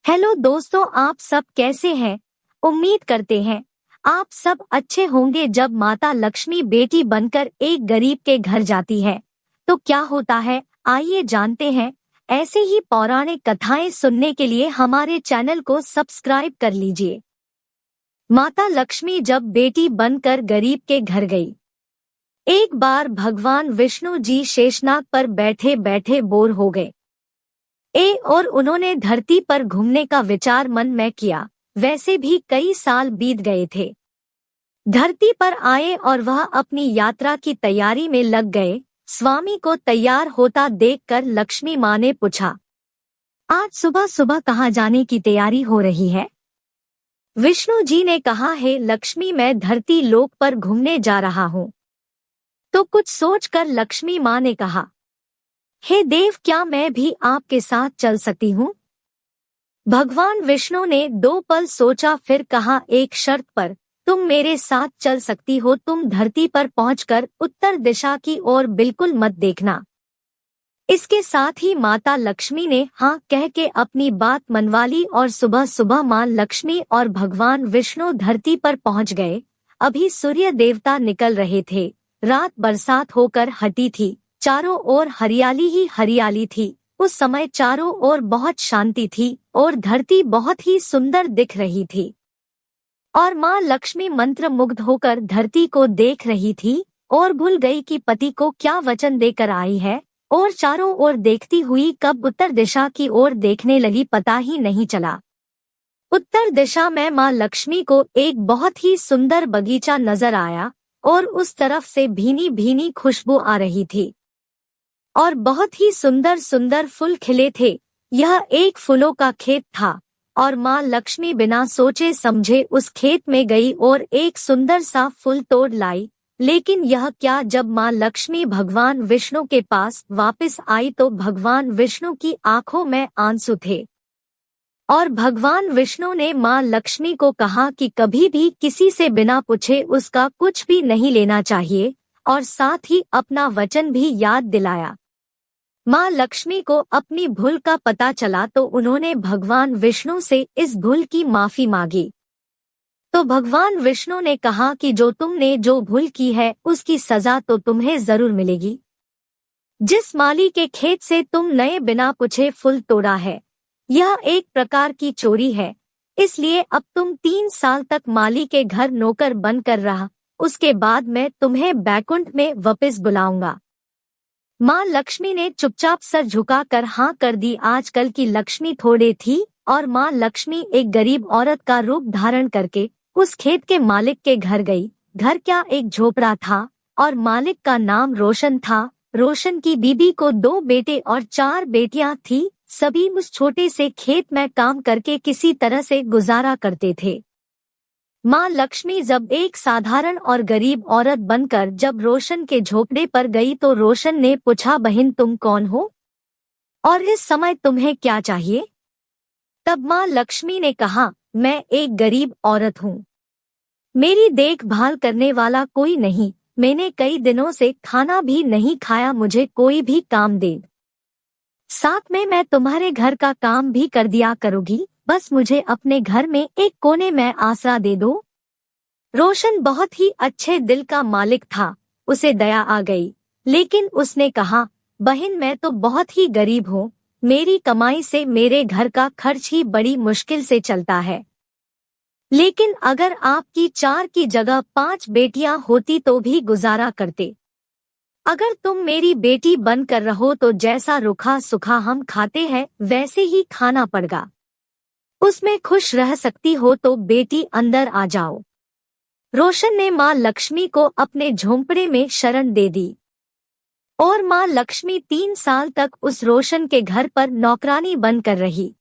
Hello दोस्तों, आप सब कैसे हैं? उम्मीद करते हैं आप सब अच्छे होंगे। जब माता लक्ष्मी बेटी बनकर एक गरीब के घर जाती है तो क्या होता है, आइए जानते हैं। ऐसे ही पौराणिक कथाएं सुनने के लिए हमारे चैनल को सब्सक्राइब कर लीजिए। माता लक्ष्मी जब बेटी बनकर गरीब के घर गई। एक बार भगवान विष्णु जी शेषनाग पर बैठे बैठे बोर हो गए और उन्होंने धरती पर घूमने का विचार मन में किया। वैसे भी कई साल बीत गए थे। धरती पर आए और वह अपनी यात्रा की तैयारी में लग गए। स्वामी को तैयार होता देखकर लक्ष्मी माँ ने पूछा, आज सुबह सुबह कहाँ जाने की तैयारी हो रही है? विष्णु जी ने कहा, है लक्ष्मी, मैं धरती लोक पर घूमने जा रहा हूँ। तो कुछ सोचकर लक्ष्मी माँ ने कहा, हे देव, क्या मैं भी आपके साथ चल सकती हूँ? भगवान विष्णु ने 2 पल सोचा, फिर कहा, एक शर्त पर तुम मेरे साथ चल सकती हो। तुम धरती पर पहुंचकर उत्तर दिशा की ओर बिल्कुल मत देखना। इसके साथ ही माता लक्ष्मी ने हाँ कह के अपनी बात मनवा ली और सुबह सुबह माँ लक्ष्मी और भगवान विष्णु धरती पर पहुंच गए। अभी सूर्य देवता निकल रहे थे। रात बरसात होकर हटी थी। चारों ओर हरियाली ही हरियाली थी। उस समय चारों ओर बहुत शांति थी और धरती बहुत ही सुंदर दिख रही थी। और माँ लक्ष्मी मंत्रमुग्ध होकर धरती को देख रही थी और भूल गई कि पति को क्या वचन देकर आई है, और चारों ओर देखती हुई कब उत्तर दिशा की ओर देखने लगी पता ही नहीं चला। उत्तर दिशा में माँ लक्ष्मी को एक बहुत ही सुंदर बगीचा नजर आया और उस तरफ से भीनी भीनी खुशबू आ रही थी और बहुत ही सुंदर सुंदर फूल खिले थे। यह एक फूलों का खेत था और माँ लक्ष्मी बिना सोचे समझे उस खेत में गई और एक सुंदर सा फूल तोड़ लाई। लेकिन यह क्या, जब माँ लक्ष्मी भगवान विष्णु के पास वापस आई तो भगवान विष्णु की आंखों में आंसू थे और भगवान विष्णु ने माँ लक्ष्मी को कहा कि कभी भी किसी से बिना पूछे उसका कुछ भी नहीं लेना चाहिए, और साथ ही अपना वचन भी याद दिलाया। माँ लक्ष्मी को अपनी भूल का पता चला तो उन्होंने भगवान विष्णु से इस भूल की माफी मांगी। तो भगवान विष्णु ने कहा कि जो तुमने जो भूल की है उसकी सजा तो तुम्हें जरूर मिलेगी। जिस माली के खेत से तुम नए बिना पूछे फूल तोड़ा है, यह एक प्रकार की चोरी है। इसलिए अब तुम 3 साल तक माली के घर नौकर बनकर रहा। उसके बाद मैं तुम्हें बैकुंठ में वापस बुलाऊंगा। माँ लक्ष्मी ने चुपचाप सर झुकाकर हाँ कर दी। आजकल की लक्ष्मी थोड़े थी और माँ लक्ष्मी एक गरीब औरत का रूप धारण करके उस खेत के मालिक के घर गई। घर क्या, एक झोपड़ा था और मालिक का नाम रोशन था। रोशन की बीबी को 2 बेटे और 4 बेटियां थी। सभी उस छोटे से खेत में काम करके किसी तरह से गुजारा करते थे। माँ लक्ष्मी जब एक साधारण और गरीब औरत बनकर जब रोशन के झोपड़े पर गई तो रोशन ने पूछा, बहन तुम कौन हो और इस समय तुम्हें क्या चाहिए? तब माँ लक्ष्मी ने कहा, मैं एक गरीब औरत हूँ। मेरी देखभाल करने वाला कोई नहीं। मैंने कई दिनों से खाना भी नहीं खाया। मुझे कोई भी काम दे, साथ में मैं तुम्हारे घर का काम भी कर दिया करूँगी। बस मुझे अपने घर में एक कोने में आसरा दे दो। रोशन बहुत ही अच्छे दिल का मालिक था। उसे दया आ गई, लेकिन उसने कहा, बहन मैं तो बहुत ही गरीब हूँ। मेरी कमाई से मेरे घर का खर्च ही बड़ी मुश्किल से चलता है। लेकिन अगर आपकी 4 की जगह 5 बेटियां होती तो भी गुजारा करते। अगर तुम मेरी बेटी बनकर रहो तो जैसा रूखा सूखा हम खाते हैं वैसे ही खाना पड़ेगा। उसमें खुश रह सकती हो तो बेटी अंदर आ जाओ। रोशन ने माँ लक्ष्मी को अपने झोंपड़े में शरण दे दी और माँ लक्ष्मी 3 साल तक उस रोशन के घर पर नौकरानी बनकर रही।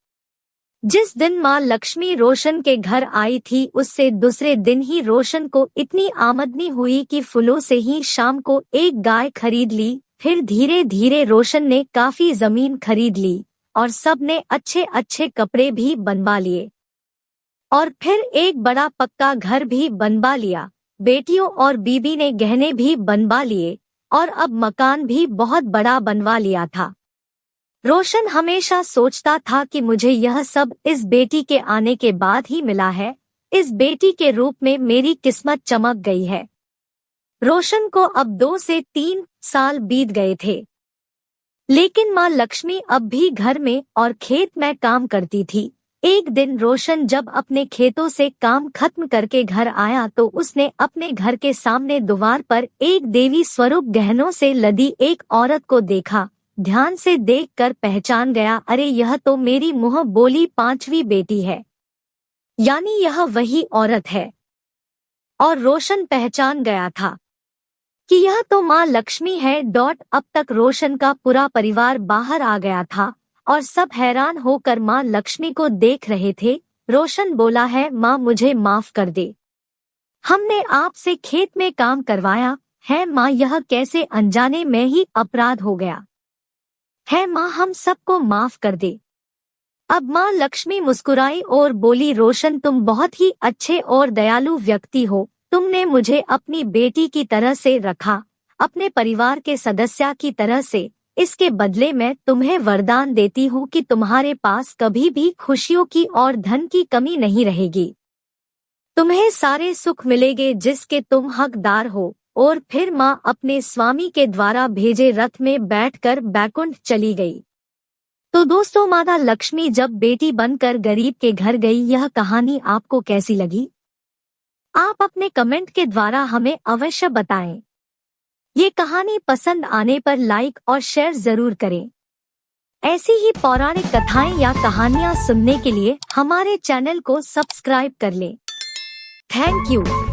जिस दिन माँ लक्ष्मी रोशन के घर आई थी उससे दूसरे दिन ही रोशन को इतनी आमदनी हुई कि फूलों से ही शाम को एक गाय खरीद ली। फिर धीरे धीरे रोशन ने काफी जमीन खरीद ली और सब ने अच्छे अच्छे कपड़े भी बनवा लिए और फिर एक बड़ा पक्का घर भी बनवा लिया। बेटियों और बीबी ने गहने भी बनवा लिए और अब मकान भी बहुत बड़ा बनवा लिया था। रोशन हमेशा सोचता था कि मुझे यह सब इस बेटी के आने के बाद ही मिला है। इस बेटी के रूप में मेरी किस्मत चमक गई है। रोशन को अब 2 से 3 साल बीत गए थे, लेकिन माँ लक्ष्मी अब भी घर में और खेत में काम करती थी। एक दिन रोशन जब अपने खेतों से काम खत्म करके घर आया तो उसने अपने घर के सामने द्वार पर एक देवी स्वरूप गहनों से लदी एक औरत को देखा। ध्यान से देखकर पहचान गया, अरे यह तो मेरी मुंह बोली 5वीं बेटी है, यानी यह वही औरत है। और रोशन पहचान गया था कि यह तो माँ लक्ष्मी है। अब तक रोशन का पूरा परिवार बाहर आ गया था और सब हैरान होकर माँ लक्ष्मी को देख रहे थे। रोशन बोला है, माँ मुझे माफ कर दे, हमने आपसे खेत में काम करवाया है माँ, यह कैसे अनजाने में ही अपराध हो गया है माँ, हम सबको माफ कर दे। अब माँ लक्ष्मी मुस्कुराई और बोली, रोशन तुम बहुत ही अच्छे और दयालु व्यक्ति हो। तुमने मुझे अपनी बेटी की तरह से रखा, अपने परिवार के सदस्य की तरह से। इसके बदले मैं तुम्हें वरदान देती हूँ कि तुम्हारे पास कभी भी खुशियों की और धन की कमी नहीं रहेगी। तुम्हें सारे सुख मिलेंगे जिसके तुम हकदार हो। और फिर माँ अपने स्वामी के द्वारा भेजे रथ में बैठकर बैकुंठ चली गई। तो दोस्तों, माता लक्ष्मी जब बेटी बनकर गरीब के घर गई, यह कहानी आपको कैसी लगी? आप अपने कमेंट के द्वारा हमें अवश्य बताएं। ये कहानी पसंद आने पर लाइक और शेयर जरूर करें। ऐसी ही पौराणिक कथाएं या कहानियां सुनने के लिए हमारे चैनल को सब्सक्राइब कर लें। Thank you.